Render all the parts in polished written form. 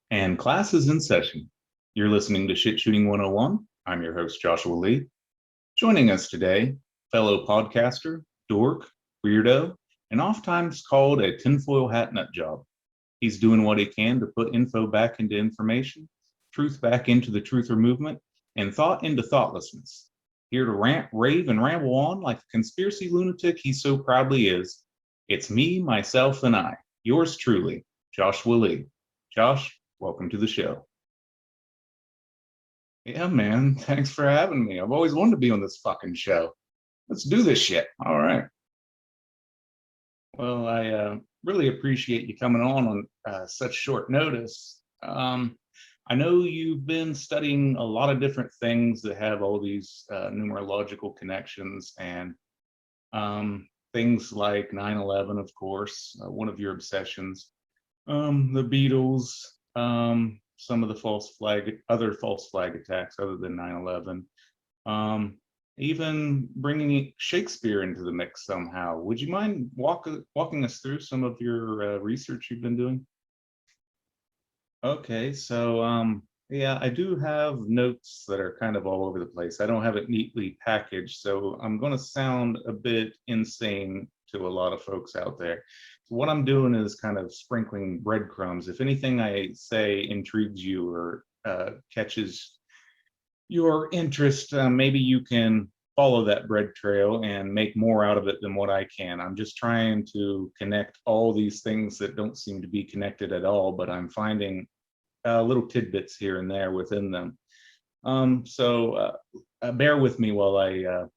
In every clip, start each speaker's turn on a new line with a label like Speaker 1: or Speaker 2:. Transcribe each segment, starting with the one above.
Speaker 1: And class is in session. You're listening to Shit Shooting 101. I'm your host, Joshua Lee. Joining us today, fellow podcaster, dork, weirdo, and oftentimes called a tinfoil hat nut job. He's doing what he can to put info back into information, truth back into the truther movement, and thought into thoughtlessness. Here to rant, rave, and ramble on like the conspiracy lunatic he so proudly is. It's me, myself, and I, yours truly, Joshua Lee. Josh, welcome to the show. Yeah, man. Thanks for having me. I've always wanted to be on this fucking show. Let's do this shit. All right. Well, I really appreciate you coming on such short notice. I know you've been studying a lot of different things that have all these numerological connections and things like 9/11, of course, one of your obsessions, the Beatles, some of the other false flag attacks other than 9/11, even bringing Shakespeare into the mix somehow. Would you mind walking us through some of your research you've been doing? Okay, so yeah, I do have notes that are kind of all over the place. I don't have it neatly packaged, so I'm going to sound a bit insane to a lot of folks out there. So what I'm doing is kind of sprinkling breadcrumbs. If anything I say intrigues you or catches your interest, maybe you can follow that bread trail and make more out of it than what I can. I'm just trying to connect all these things that don't seem to be connected at all, but I'm finding little tidbits here and there within them. So bear with me while I,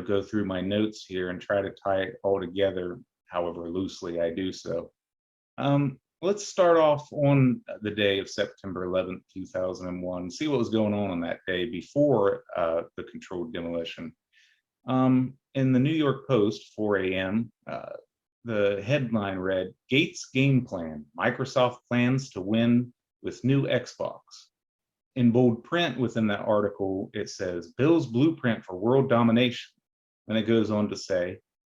Speaker 1: go through my notes here and try to tie it all together, however loosely I do so. Let's start off on the day of September 11th, 2001, see what was going on that day before the controlled demolition. In the New York Post, 4 a.m., the headline read, Gates game plan, Microsoft plans to win with new Xbox. In bold print within that article, it says, Bill's blueprint for world domination. And it goes on to say,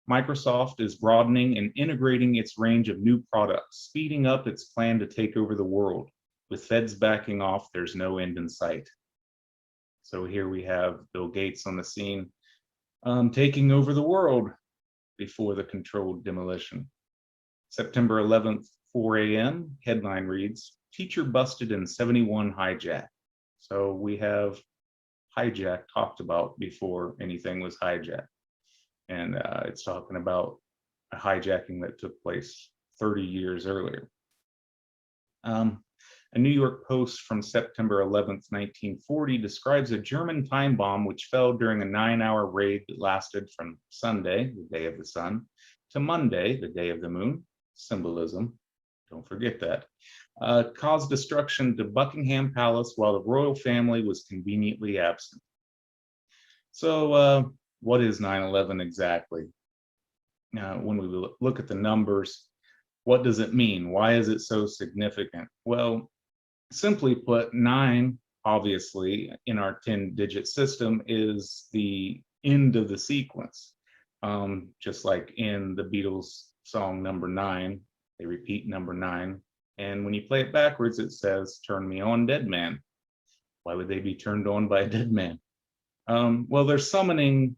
Speaker 1: Microsoft is broadening and integrating its range of new products, speeding up its plan to take over the world. With feds backing off, there's no end in sight. So here we have Bill Gates on the scene, taking over the world before the controlled demolition. September 11th, 4 a.m., headline reads, Teacher busted in 71 hijack. So we have hijack talked about before anything was hijacked. And it's talking about a hijacking that took place 30 years earlier. A New York Post from September 11th, 1940 describes a German time bomb which fell during a 9-hour raid that lasted from Sunday, the day of the sun, to Monday, the day of the moon, symbolism, don't forget that, caused destruction to Buckingham Palace while the royal family was conveniently absent. So what is 9/11 exactly? When we look at the numbers, what does it mean? Why is it so significant? Well, simply put, 9, obviously, in our 10-digit system is the end of the sequence. Just like in the Beatles song number 9, they repeat number 9. And when you play it backwards, it says, turn me on, dead man. Why would they be turned on by a dead man? Well, they're summoning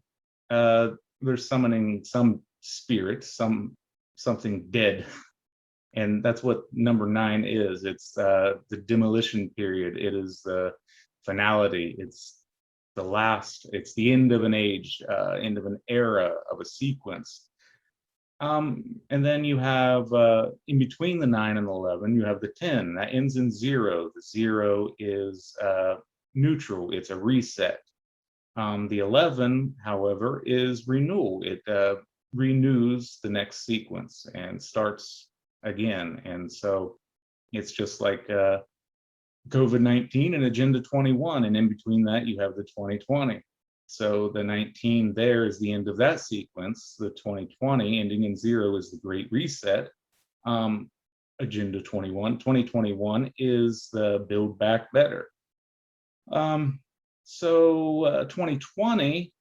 Speaker 1: some spirit, something dead. And that's what number 9 is. It's the demolition period. It is the finality. It's the last. It's the end of an age, end of an era, of a sequence. And then you have, in between the 9 and 11, you have the 10. That ends in 0. The 0 is neutral. It's a reset. The 11, however, is renewal. It renews the next sequence and starts again. And so it's just like COVID-19 and Agenda 21. And in between that, you have the 2020. So the 19 there is the end of that sequence. The 2020 ending in 0 is the Great Reset. Agenda 21. 2021 is the Build Back Better. So 2020,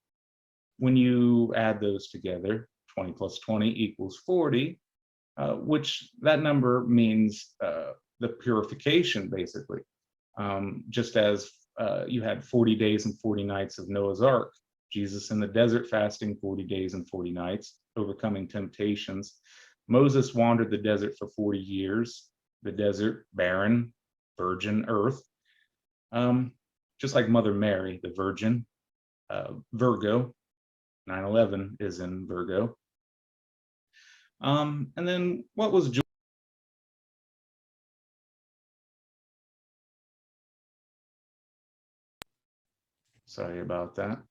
Speaker 1: when you add those together, 20 plus 20 equals 40, which that number means the purification, basically. Just as you had 40 days and 40 nights of Noah's Ark, Jesus in the desert fasting 40 days and 40 nights, overcoming temptations. Moses wandered the desert for 40 years, the desert, barren, virgin earth. Just like Mother Mary, the Virgin, Virgo, 9/11 is in Virgo. And then what was Sorry about that.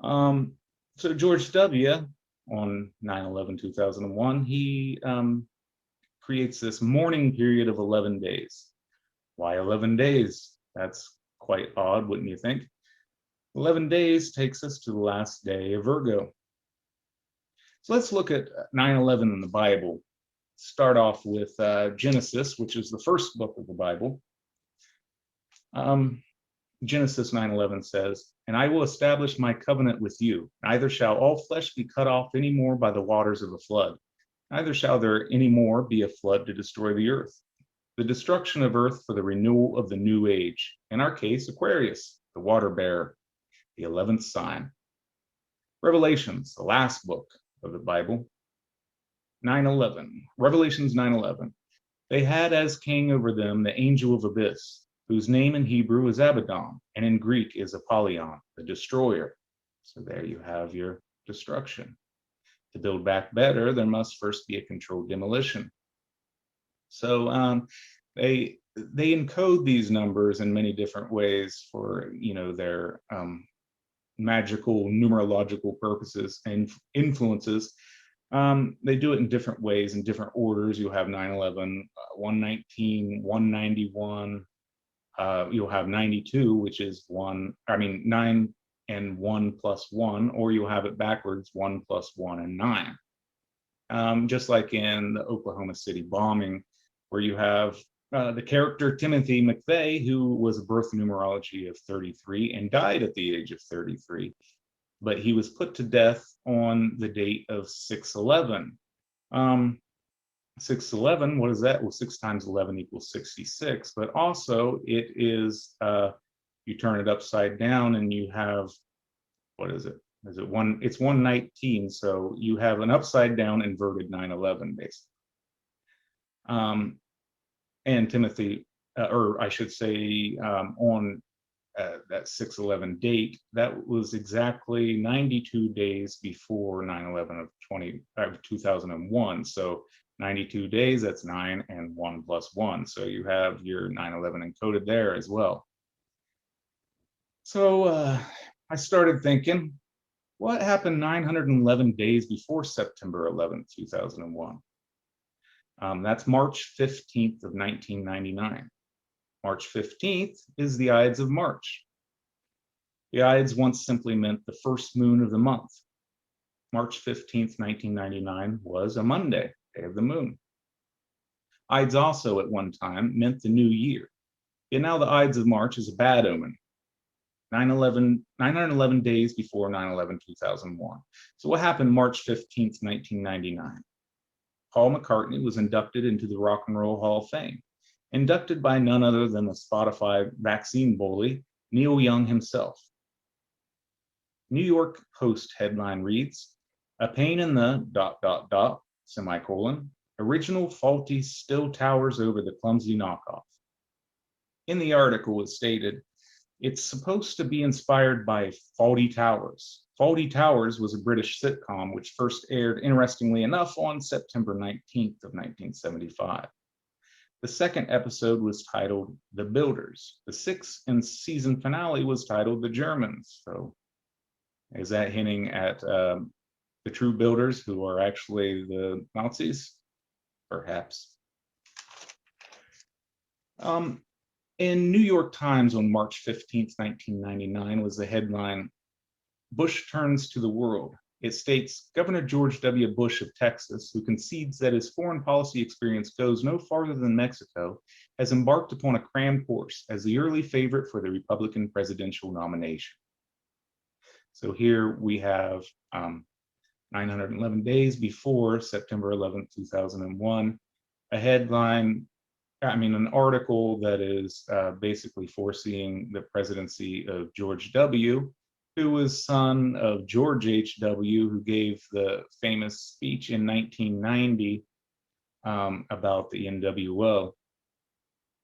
Speaker 1: So George W. on 9/11/2001, he creates this mourning period of 11 days. Why 11 days? That's quite odd, wouldn't you think? 11 days takes us to the last day of Virgo. So let's look at 9/11 in the Bible. Start off with Genesis, which is the first book of the Bible. Genesis 9:11 says, "And I will establish my covenant with you. Neither shall all flesh be cut off any more by the waters of a flood. Neither shall there any more be a flood to destroy the earth. The destruction of earth for the renewal of the new age. In our case, Aquarius, the water bearer, the 11th sign." Revelations, the last book of the Bible. 9:11. Revelations 9:11. "They had as king over them the angel of abyss, whose name in Hebrew is Abaddon, and in Greek is Apollyon, the destroyer." So there you have your destruction. To build back better, there must first be a controlled demolition. So they encode these numbers in many different ways for their magical numerological purposes and influences. They do it in different ways, in different orders. You'll have 9/11, 119, 191. You'll have 92, which is 9 and 1 plus 1, or you'll have it backwards, 1 plus 1 and 9. Just like in the Oklahoma City bombing, where you have the character Timothy McVeigh, who was a birth numerology of 33 and died at the age of 33, but he was put to death on the date of 6/11. 6/11, what is that? Well, 6 times 11 equals 66, but also it is, you turn it upside down and you have, what is it? Is it one? It's 119, so you have an upside down inverted 9/11, basically. And Timothy, or I should say, on that 6/11 date, that was exactly 92 days before 9/11 of 2001. So 92 days, that's 9 and 1 plus 1. So you have your 9/11 encoded there as well. So I started thinking, what happened 911 days before September 11th, 2001? That's March 15th of 1999. March 15th is the Ides of March. The Ides once simply meant the first moon of the month. March 15th, 1999 was a Monday, day of the moon. Ides also at one time meant the new year. Yet now the Ides of March is a bad omen. 911 days before 9/11/2001. So what happened March 15th, 1999? Paul McCartney was inducted into the Rock and Roll Hall of Fame, inducted by none other than the Spotify vaccine bully, Neil Young himself. New York Post headline reads, "A pain in the ... original faulty still towers over the clumsy knockoff." In the article it stated, it's supposed to be inspired by Faulty Towers. Faulty Towers was a British sitcom which first aired, interestingly enough, on September 19th of 1975. The second episode was titled The Builders. The sixth and season finale was titled The Germans. So is that hinting at the true builders, who are actually the Nazis? Perhaps. In New York Times on March 15th, 1999 was the headline, "Bush turns to the world." It states, Governor George W. Bush of Texas, who concedes that his foreign policy experience goes no farther than Mexico, has embarked upon a cram course as the early favorite for the Republican presidential nomination. So here we have 911 days before September 11th, 2001, a headline, I mean, an article that is basically foreseeing the presidency of George W., who was son of George H.W., who gave the famous speech in 1990 about the NWO.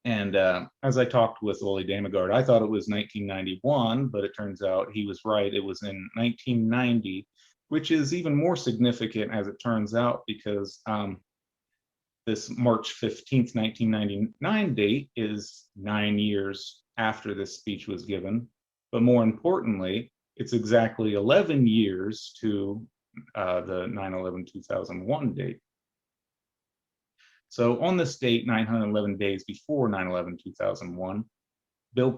Speaker 1: And as I talked with Oli Damagard, I thought it was 1991, but it turns out he was right. It was in 1990, which is even more significant as it turns out, because this March 15th, 1999 date is 9 years after this speech was given. But more importantly, it's exactly 11 years to the 9/11/2001 date. So on this date, 911 days before 9/11/2001, Bill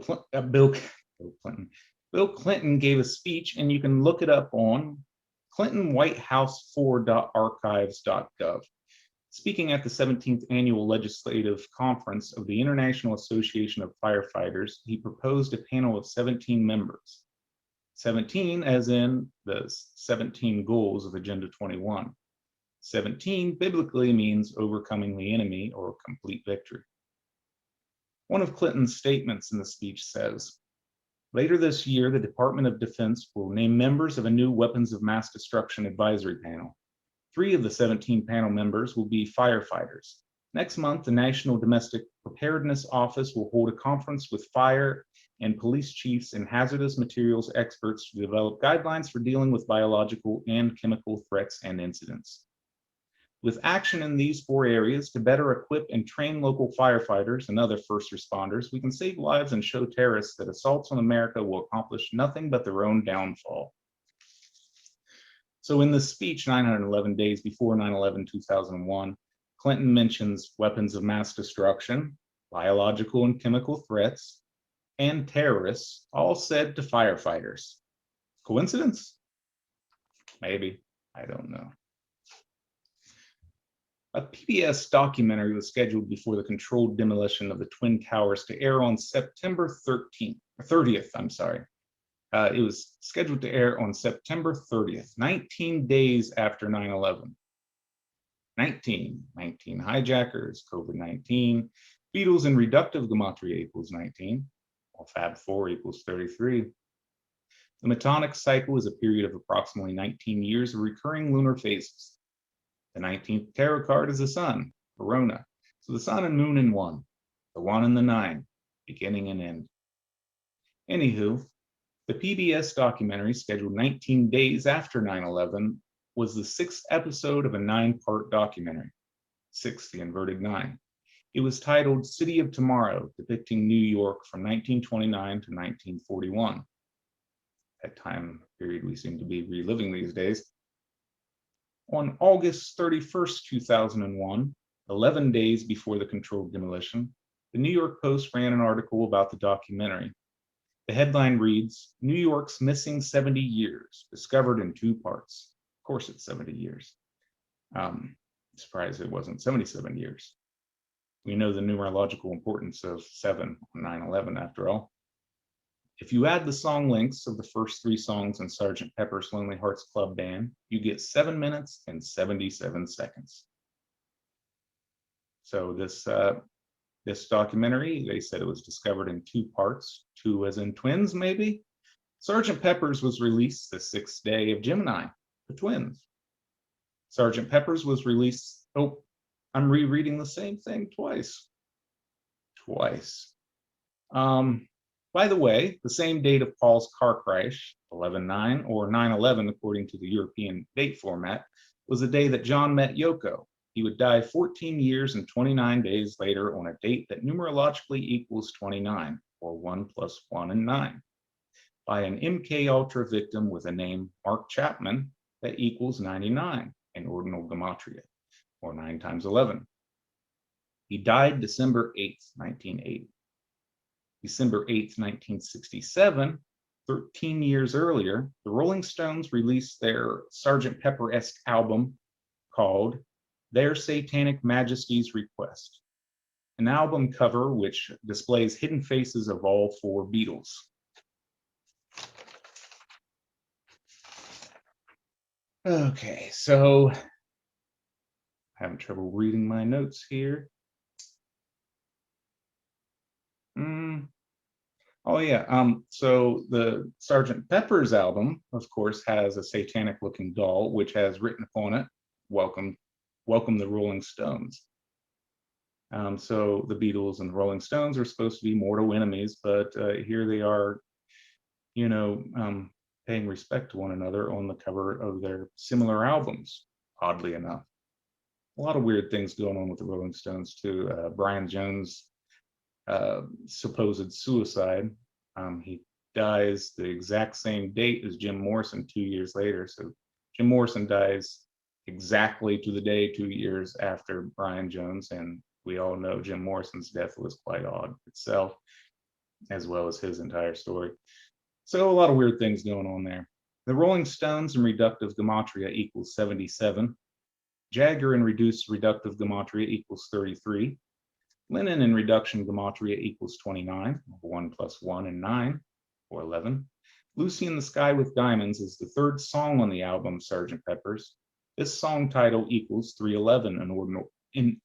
Speaker 1: Clinton gave a speech, and you can look it up on clintonwhitehouse4.archives.gov. Speaking at the 17th Annual Legislative Conference of the International Association of Firefighters, he proposed a panel of 17 members. 17 as in the 17 goals of Agenda 21. 17 biblically means overcoming the enemy or complete victory. One of Clinton's statements in the speech says, "Later this year, the Department of Defense will name members of a new weapons of mass destruction advisory panel. 3 of the 17 panel members will be firefighters. Next month, the National Domestic Preparedness Office will hold a conference with fire and police chiefs and hazardous materials experts to develop guidelines for dealing with biological and chemical threats and incidents. With action in these 4 areas to better equip and train local firefighters and other first responders, we can save lives and show terrorists that assaults on America will accomplish nothing but their own downfall." So in this speech, 911 days before 9/11/2001, Clinton mentions weapons of mass destruction, biological and chemical threats, and terrorists, all said to firefighters. Coincidence? Maybe. I don't know. A PBS documentary was scheduled before the controlled demolition of the Twin Towers to air on September 30th. It was scheduled to air on September 30th, 19 days after 9/11. 19 hijackers, COVID-19, Beatles and reductive gematria equals 19, while Fab 4 equals 33. The Metonic cycle is a period of approximately 19 years of recurring lunar phases. The 19th tarot card is the sun, Corona. So the sun and moon in one, the 1 and the 9, beginning and end. Anywho, the PBS documentary, scheduled 19 days after 9/11, was the 6th episode of a 9-part documentary. 6, the inverted 9. It was titled City of Tomorrow, depicting New York from 1929 to 1941. That time period we seem to be reliving these days. On August 31st, 2001, 11 days before the controlled demolition, the New York Post ran an article about the documentary. The headline reads, "New York's Missing 70 Years, Discovered in 2 Parts." Of course it's 70 years. Surprised it wasn't 77 years. We know the numerological importance of 7 on 9/11 after all. If you add the song lengths of the first 3 songs in Sgt. Pepper's Lonely Hearts Club Band, you get 7 minutes and 77 seconds. So this documentary, they said it was discovered in 2 parts, 2 as in twins maybe. Sgt. Pepper's was released the 6th day of Gemini, the twins. Sgt. Pepper's was released, oh, I'm rereading the same thing twice. By the way, the same date of Paul's car crash, 11/9 or 9/11 according to the European date format, was the day that John met Yoko. He would die 14 years and 29 days later on a date that numerologically equals 29, or 1 + 1 and 9, by an MK Ultra victim with a name Mark Chapman that equals 99 in ordinal gematria, or 9 × 11. He died December 8th, 1980. December 8th, 1967, 13 years earlier, the Rolling Stones released their Sgt. Pepper-esque album called Their Satanic Majesty's Request, an album cover which displays hidden faces of all 4 Beatles. Okay, so having trouble reading my notes here. Oh yeah. So the Sergeant Pepper's album, of course, has a satanic-looking doll, which has written upon it, "Welcome, welcome the Rolling Stones." So the Beatles and the Rolling Stones are supposed to be mortal enemies, but here they are, you know, paying respect to one another on the cover of their similar albums. Oddly enough, a lot of weird things going on with the Rolling Stones too. Brian Jones' supposed suicide. He dies the exact same date as Jim Morrison 2 years later. So Jim Morrison dies exactly to the day 2 years after Brian Jones. And we all know Jim Morrison's death was quite odd itself, as well as his entire story. So a lot of weird things going on there. The Rolling Stones in reductive gematria equals 77. Jagger in reduced reductive gematria equals 33. Lennon in reduction gematria equals 29. 1 plus 1 and 9, or 11. Lucy in the Sky with Diamonds is the third song on the album Sgt. Pepper's. This song title equals 311 in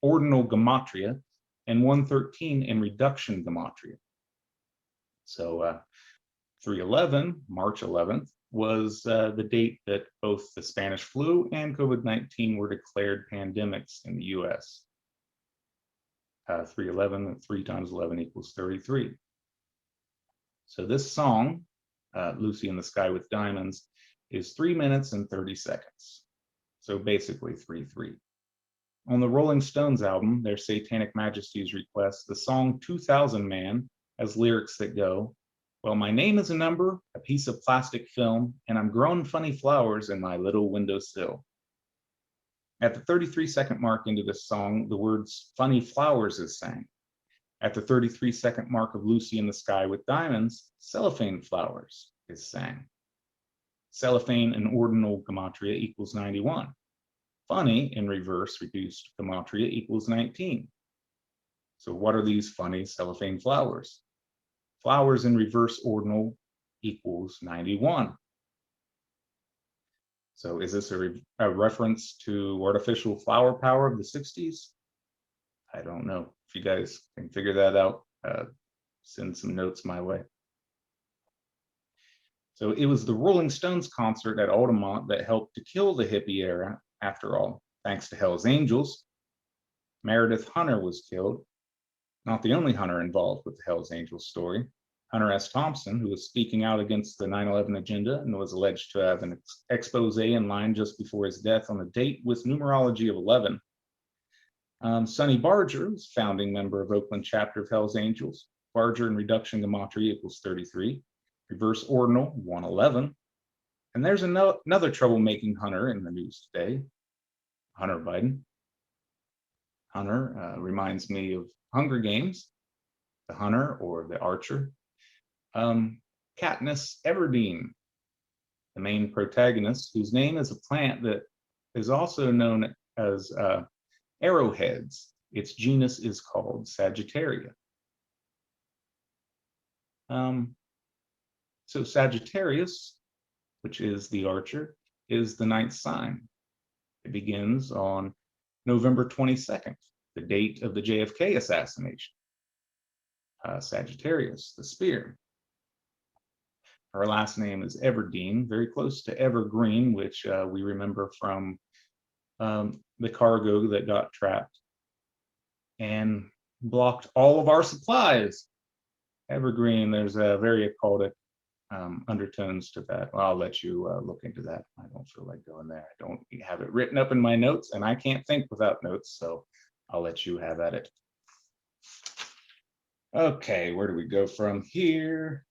Speaker 1: ordinal gematria and 113 in reduction gematria. So 311, March 11th, was the date that both the Spanish flu and COVID-19 were declared pandemics in the US. 311, 3 times 11 equals 33. So this song, Lucy in the Sky with Diamonds, is 3 minutes and 30 seconds. So basically 3-3. On the Rolling Stones album, their Satanic Majesty's request, the song 2000 Man has lyrics that go, "Well, my name is a number, a piece of plastic film, and I'm growing funny flowers in my little windowsill." At the 33-second mark into this song, the words "funny flowers" is sang. At the 33-second mark of Lucy in the Sky with Diamonds, "cellophane flowers" is sang. Cellophane in ordinal gematria equals 91. Funny in reverse reduced gematria equals 19. So what are these funny cellophane flowers? Flowers in reverse ordinal equals 91. So is this a reference to artificial flower power of the 60s? I don't know. If you guys can figure that out, send some notes my way. So it was the Rolling Stones concert at Altamont that helped to kill the hippie era, after all, thanks to Hell's Angels. Meredith Hunter was killed, not the only Hunter involved with the Hell's Angels story. Hunter S. Thompson, who was speaking out against the 9/11 agenda and was alleged to have an expose in line just before his death on a date with numerology of 11. Sonny Barger was founding member of Oakland chapter of Hell's Angels. Barger in reduction gematria equals 33. Reverse ordinal 111. And there's another troublemaking Hunter in the news today, Hunter Biden. Hunter reminds me of Hunger Games, the Hunter or the Archer. Katniss Everdeen, the main protagonist, whose name is a plant that is also known as arrowheads. Its genus is called Sagittarius. So Sagittarius, which is the Archer, is the 9th sign. It begins on November 22nd, the date of the JFK assassination. Sagittarius, the spear. Her last name is Everdeen, very close to Evergreen, which we remember from the cargo that got trapped and blocked all of our supplies. Evergreen, there's a very occultic undertones to that. Well, I'll let you look into that. I don't feel like going there. I don't have it written up in my notes, and I can't think without notes, so I'll let you have at it. Okay, where do we go from here?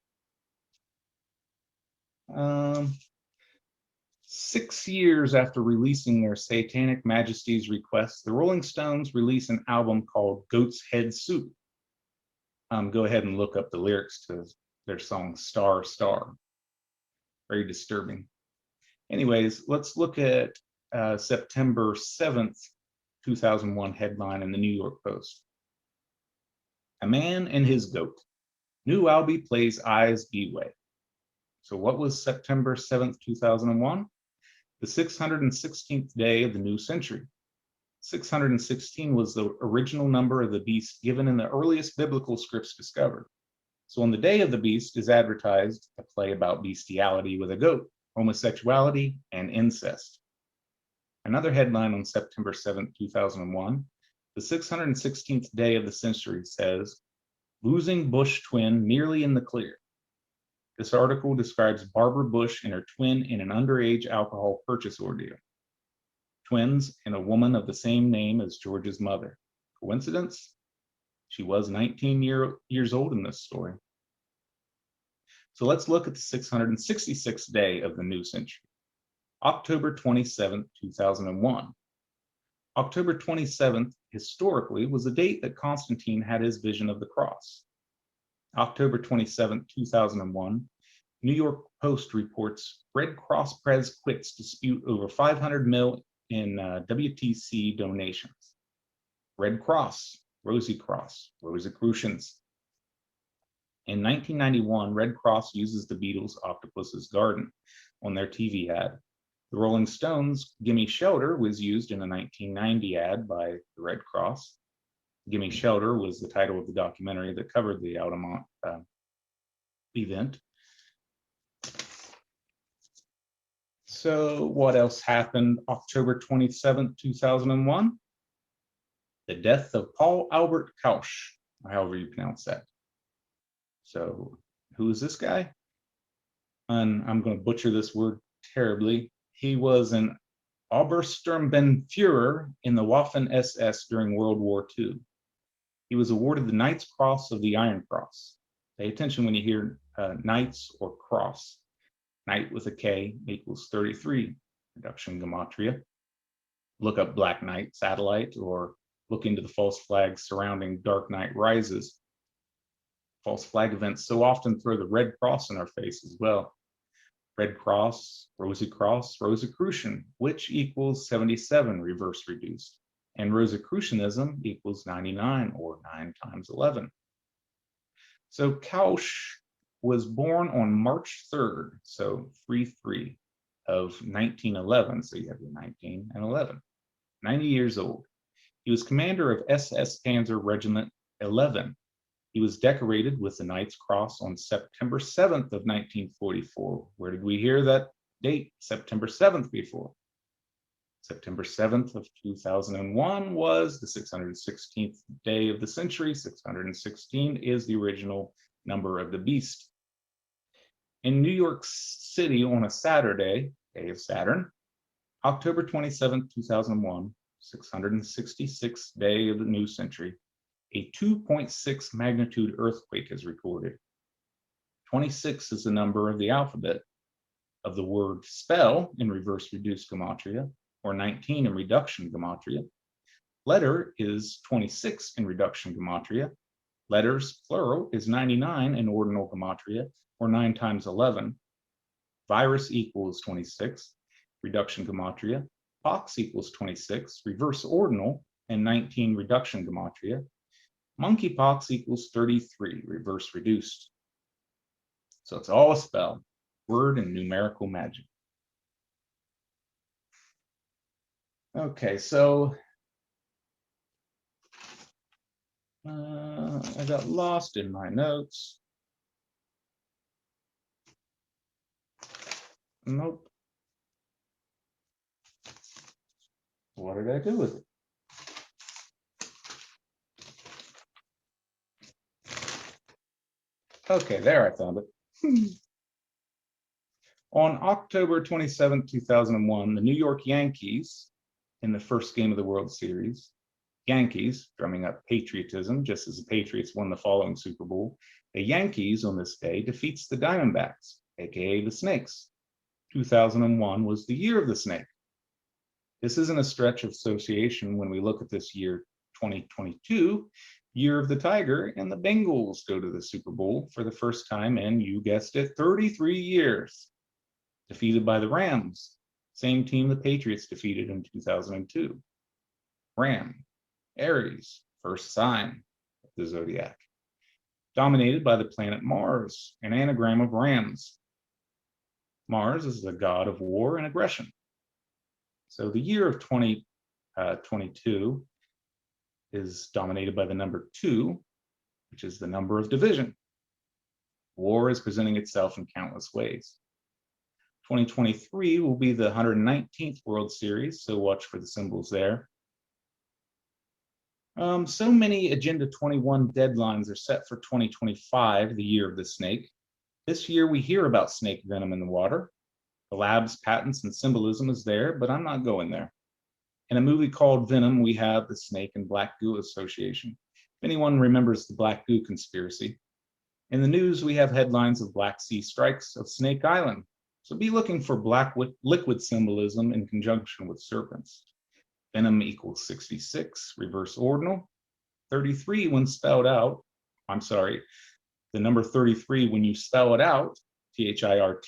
Speaker 1: 6 years after releasing their Satanic Majesty's request, the Rolling Stones release an album called Goat's Head Soup. Go ahead and look up the lyrics to their song Star Star. Very disturbing. Anyways, let's look at September 7th, 2001 headline in the New York Post. A man and his goat. New Albie plays Eyes Beway. So what was September 7th, 2001? The 616th day of the new century. 616 was the original number of the beast given in the earliest biblical scripts discovered. So on the Day of the Beast is advertised a play about bestiality with a goat, homosexuality, and incest. Another headline on September 7th, 2001, the 616th day of the century says, losing Bush twin nearly in the clear. This article describes Barbara Bush and her twin in an underage alcohol purchase ordeal. Twins and a woman of the same name as George's mother. Coincidence? She was 19 years old in this story. So let's look at the 666th day of the new century. October 27th, 2001. October 27th, historically, was the date that Constantine had his vision of the cross. October 27th, 2001, New York Post reports Red Cross Press quits dispute over 500 mil in WTC donations. Red Cross, Rosicrucians. In 1991, Red Cross uses the Beatles' Octopus's Garden on their TV ad. The Rolling Stones' Gimme Shelter was used in a 1990 ad by the Red Cross. Gimme Shelter was the title of the documentary that covered the Altamont event. So what else happened October 27th, 2001? The death of Paul Albert Kausch, or however you pronounce that. So who is this guy? And I'm going to butcher this word terribly. He was an Obersturmbannführer in the Waffen-SS during World War II. He was awarded the Knight's Cross of the Iron Cross. Pay attention when you hear Knights or Cross. Knight with a K equals 33, reduction gematria. Look up Black Knight satellite or look into the false flags surrounding Dark Knight Rises. False flag events so often throw the Red Cross in our face as well. Red Cross, Rosicrucian, which equals 77 reverse reduced. And Rosicrucianism equals 99 or 9 times 11. So Kausch was born on March 3rd, so 3-3 of 1911. So you have your 19 and 11. 90 years old. He was commander of SS Panzer Regiment 11. He was decorated with the Knight's Cross on September 7th of 1944. Where did we hear that date, September 7th, before? September 7th of 2001 was the 616th day of the century. 616 is the original number of the beast. In New York City on a Saturday, day of Saturn, October 27th, 2001, 666th day of the new century, a 2.6 magnitude earthquake is recorded. 26 is the number of the alphabet of the word spell in reverse reduced gematria, or 19 in reduction gematria. Letter is 26 in reduction gematria. Letters, plural, is 99 in ordinal gematria, or 9 times 11. Virus equals 26, reduction gematria. Pox equals 26, reverse ordinal, and 19 reduction gematria. Monkeypox equals 33, reverse reduced. So it's all a spell, word and numerical magic. Okay, so I got lost in my notes. Nope. What did I do with it? Okay, there, I found it. On October 27, 2001, the New York Yankees, in the first game of the World Series, Yankees, drumming up patriotism, just as the Patriots won the following Super Bowl, the Yankees on this day defeats the Diamondbacks, aka the Snakes. 2001 was the year of the snake. This isn't a stretch of association when we look at this year 2022, year of the Tiger, and the Bengals go to the Super Bowl for the first time in, you guessed it, 33 years. Defeated by the Rams, same team the Patriots defeated in 2002. Ram, Aries, first sign of the zodiac. Dominated by the planet Mars, an anagram of rams. Mars is the god of war and aggression. So the year of 2022 is dominated by the number 2, which is the number of division. War is presenting itself in countless ways. 2023 will be the 119th World Series, so watch for the symbols there. So many Agenda 21 deadlines are set for 2025, the year of the snake. This year we hear about snake venom in the water. The lab's patents and symbolism is there, but I'm not going there. In a movie called Venom, we have the Snake and Black Goo Association. If anyone remembers the Black Goo conspiracy. In the news, we have headlines of Black Sea strikes of Snake Island. So be looking for black liquid symbolism in conjunction with serpents. Venom equals 66, reverse ordinal. 33 when spelled out, the number 33 when you spell it out, THIRTYTHREE,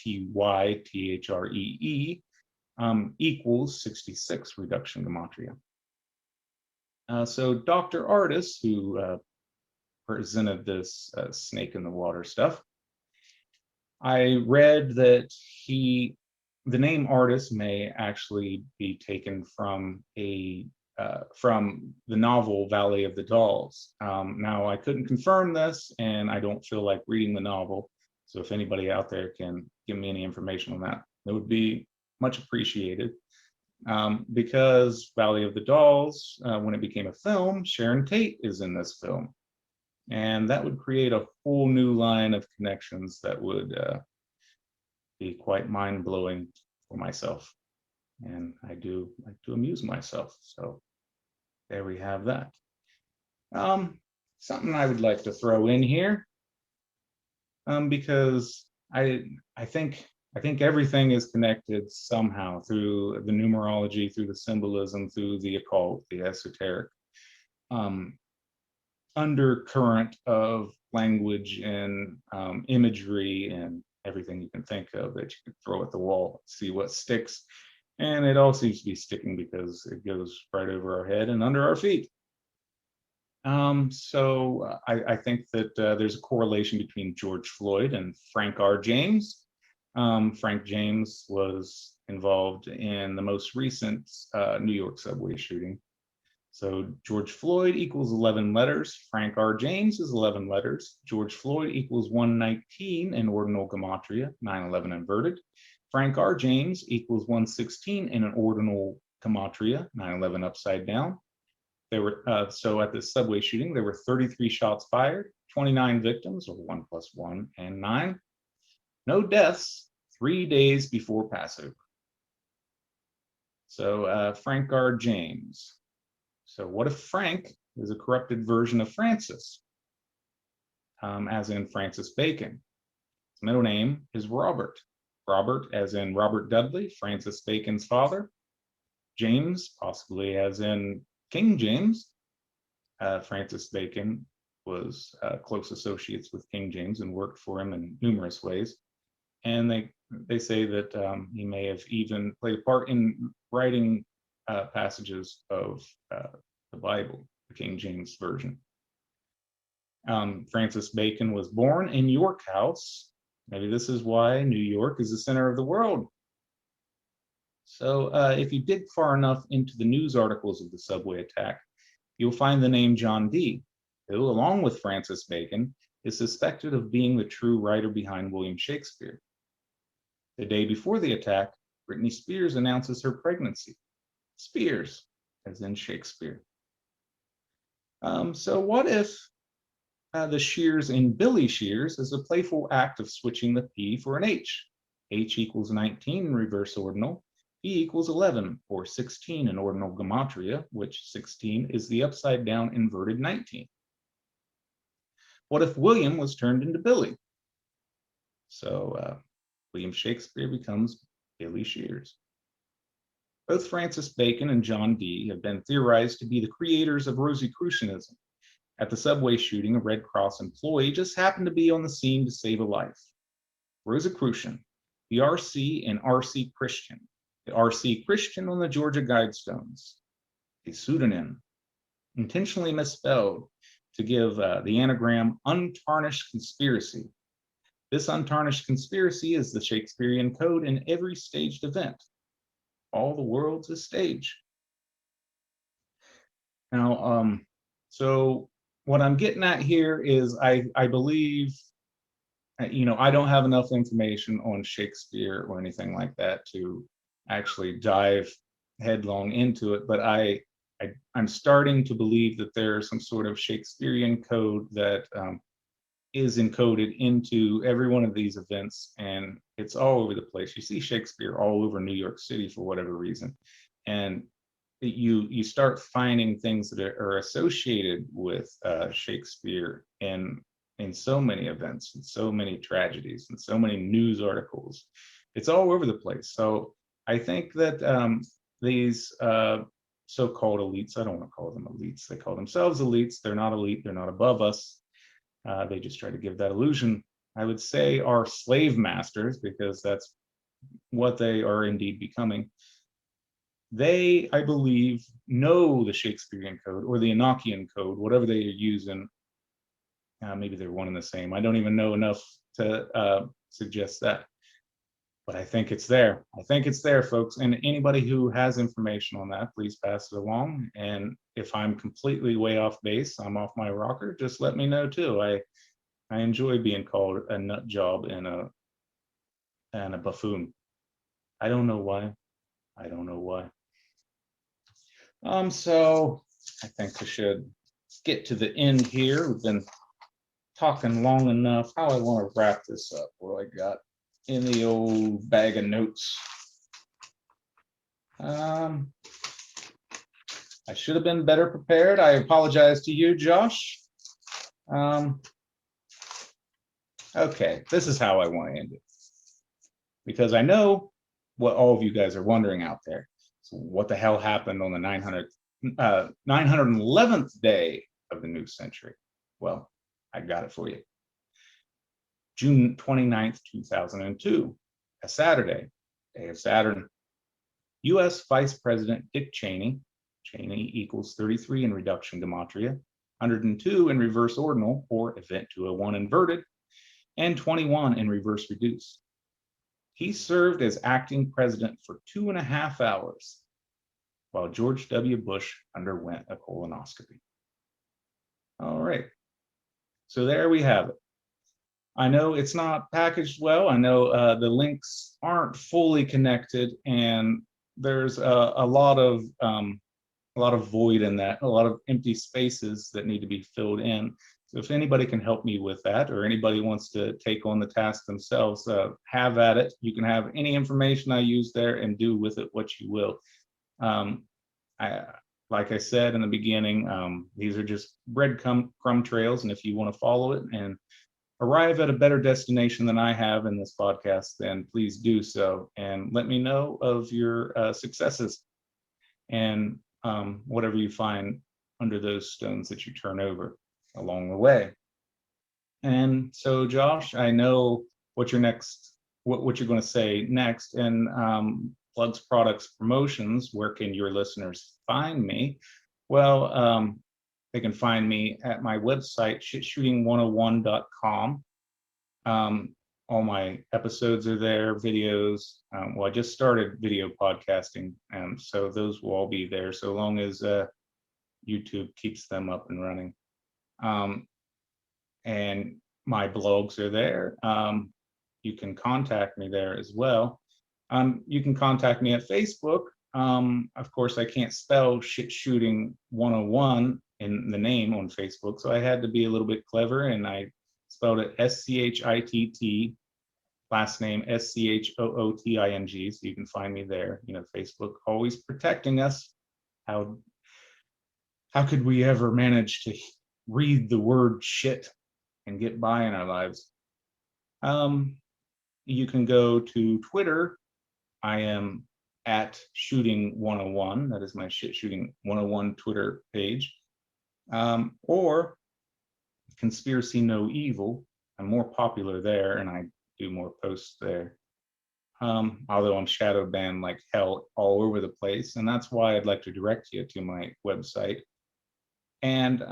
Speaker 1: equals 66, reduction gematria. So Dr. Artis, who presented this snake in the water stuff, I read that the name Artis may actually be taken from from the novel Valley of the Dolls. Now, I couldn't confirm this, and I don't feel like reading the novel. So if anybody out there can give me any information on that, it would be much appreciated. Because Valley of the Dolls, when it became a film, Sharon Tate is in this film. And that would create a whole new line of connections that would be quite mind-blowing for myself. And I do like to amuse myself. So there we have that. Something I would like to throw in here, because I think everything is connected somehow through the numerology, through the symbolism, through the occult, the esoteric. Undercurrent of language and imagery and everything you can think of that you can throw at the wall, see what sticks. And it all seems to be sticking because it goes right over our head and under our feet. So I think that there's a correlation between George Floyd and Frank R. James. Frank James was involved in the most recent New York subway shooting. So George Floyd equals 11 letters. Frank R. James is 11 letters. George Floyd equals 119 in ordinal gematria, 911 inverted. Frank R. James equals 116 in an ordinal gematria, 911 upside down. There were so at the subway shooting, there were 33 shots fired, 29 victims, or 1 plus 1 and 9. No deaths 3 days before Passover. So Frank R. James. So what if Frank is a corrupted version of Francis, as in Francis Bacon? His middle name is Robert. Robert as in Robert Dudley, Francis Bacon's father. James, possibly as in King James. Francis Bacon was close associates with King James and worked for him in numerous ways. And they say that he may have even played a part in writing passages of the Bible, the King James Version. Francis Bacon was born in York House. Maybe this is why New York is the center of the world. So if you dig far enough into the news articles of the subway attack, you'll find the name John Dee, who, along with Francis Bacon, is suspected of being the true writer behind William Shakespeare. The day before the attack, Britney Spears announces her pregnancy. Spears, as in Shakespeare. So what if the Shears in Billy Shears is a playful act of switching the P for an H? H equals 19 in reverse ordinal, P equals 11, or 16 in ordinal gematria, which 16 is the upside down inverted 19. What if William was turned into Billy? So William Shakespeare becomes Billy Shears. Both Francis Bacon and John Dee have been theorized to be the creators of Rosicrucianism. At the subway shooting, a Red Cross employee just happened to be on the scene to save a life. Rosicrucian, the RC and RC Christian, the RC Christian on the Georgia Guidestones, a pseudonym, intentionally misspelled to give the anagram untarnished conspiracy. This untarnished conspiracy is the Shakespearean code in every staged event. All the world's a stage. Now, so what I'm getting at here is I believe, I don't have enough information on Shakespeare or anything like that to actually dive headlong into it, but I'm starting to believe that there's some sort of Shakespearean code that is encoded into every one of these events, and it's all over the place. You see Shakespeare all over New York City for whatever reason, and you start finding things that are associated with Shakespeare in so many events and so many tragedies and so many news articles. It's all over the place. So I think that these so-called elites, I don't want to call them elites, they call themselves elites. They're not elite, they're not above us. They just try to give that illusion. I would say are slave masters, because that's what they are indeed becoming. They, I believe, know the Shakespearean code or the Enochian code, whatever they are using. Maybe they're one and the same. I don't even know enough to suggest that, but I think it's there. I think it's there, folks. And anybody who has information on that, please pass it along. And if I'm completely way off base, I'm off my rocker, just let me know too. I enjoy being called a nut job and a buffoon. I don't know why. I don't know why. So I think we should get to the end here. We've been talking long enough. How I want to wrap this up. What do I got in the old bag of notes? I should have been better prepared. I apologize to you, Josh. Okay, this is how I want to end it, because I know what all of you guys are wondering out there. So what the hell happened on the 911th day of the new century? Well, I got it for you. June 29th, 2002, a Saturday, day of Saturn. U.S. Vice President Dick Cheney, Cheney equals 33 in reduction gematria, 102 in reverse ordinal, or event 201 inverted, and 21 in reverse reduced. He served as acting president for 2.5 hours while George W. Bush underwent a colonoscopy. All right, so there we have it. I know it's not packaged well. I know the links aren't fully connected, and there's a lot of void in that, a lot of empty spaces that need to be filled in. So if anybody can help me with that, or anybody wants to take on the task themselves, have at it. You can have any information I use there and do with it what you will. Like I said in the beginning, these are just breadcrumb trails, and if you want to follow it and arrive at a better destination than I have in this podcast, then please do so, and let me know of your successes and whatever you find under those stones that you turn over along the way. And so, Josh, I know what you're going to say next, and plugs, products, promotions. Where can your listeners find me? Well, they can find me at my website, shitshooting101.com. All my episodes are there, videos. Well, I just started video podcasting, so those will all be there, so long as YouTube keeps them up and running. And my blogs are there. You can contact me there as well. You can contact me at Facebook. Of course, I can't spell Shit Shooting 101 in the name on Facebook, so I had to be a little bit clever, and I spelled it SCHITT, last name SCHOOTING. So you can find me there. Facebook always protecting us. How could we ever manage to read the word shit and get by in our lives? You can go to Twitter. I am at Shooting 101. That is my Shit Shooting 101 Twitter page. Or Conspiracy No Evil. I'm more popular there, and I do more posts there. Although I'm shadow banned like hell all over the place, and that's why I'd like to direct you to my website. And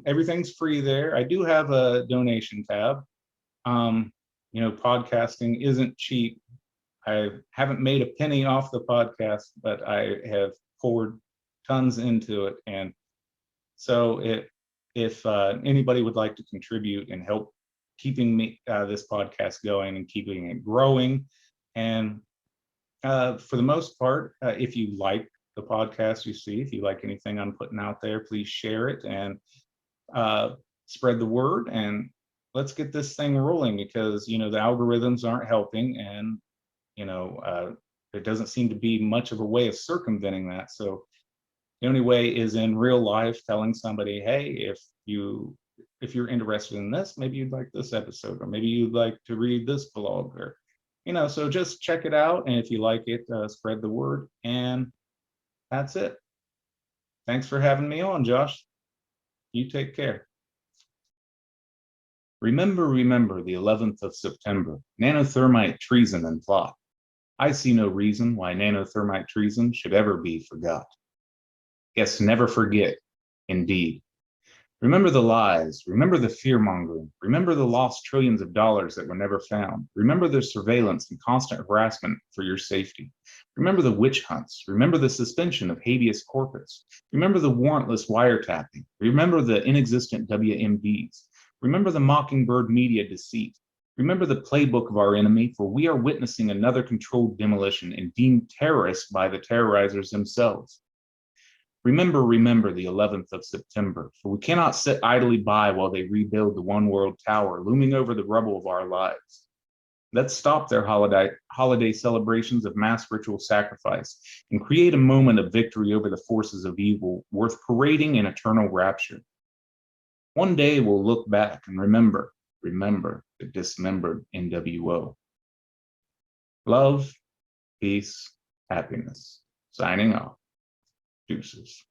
Speaker 1: everything's free there. I do have a donation tab. Podcasting isn't cheap. I haven't made a penny off the podcast, but I have poured tons into it. And so if anybody would like to contribute and help keeping this podcast going and keeping it growing. And for the most part, if you like the podcast you see, if you like anything I'm putting out there, please share it and spread the word, and let's get this thing rolling, because the algorithms aren't helping, and there doesn't seem to be much of a way of circumventing that. So the only way is in real life, telling somebody, hey, if you're interested in this, maybe you'd like this episode, or maybe you'd like to read this blog, or so just check it out, and if you like it, spread the word. And that's it. Thanks for having me on, Josh. You take care. Remember, the 11th of September, nanothermite treason and plot. I see no reason why nanothermite treason should ever be forgot. Yes, never forget, indeed. Remember the lies, remember the fear-mongering, remember the lost trillions of dollars that were never found, remember the surveillance and constant harassment for your safety. Remember the witch hunts, remember the suspension of habeas corpus, remember the warrantless wiretapping, remember the inexistent WMDs, remember the mockingbird media deceit, remember the playbook of our enemy, for we are witnessing another controlled demolition and deemed terrorists by the terrorizers themselves. Remember the 11th of September, for we cannot sit idly by while they rebuild the one world tower looming over the rubble of our lives. Let's stop their holiday celebrations of mass ritual sacrifice and create a moment of victory over the forces of evil worth parading in eternal rapture. One day we'll look back and remember the dismembered NWO. Love, peace, happiness. Signing off. Deuces.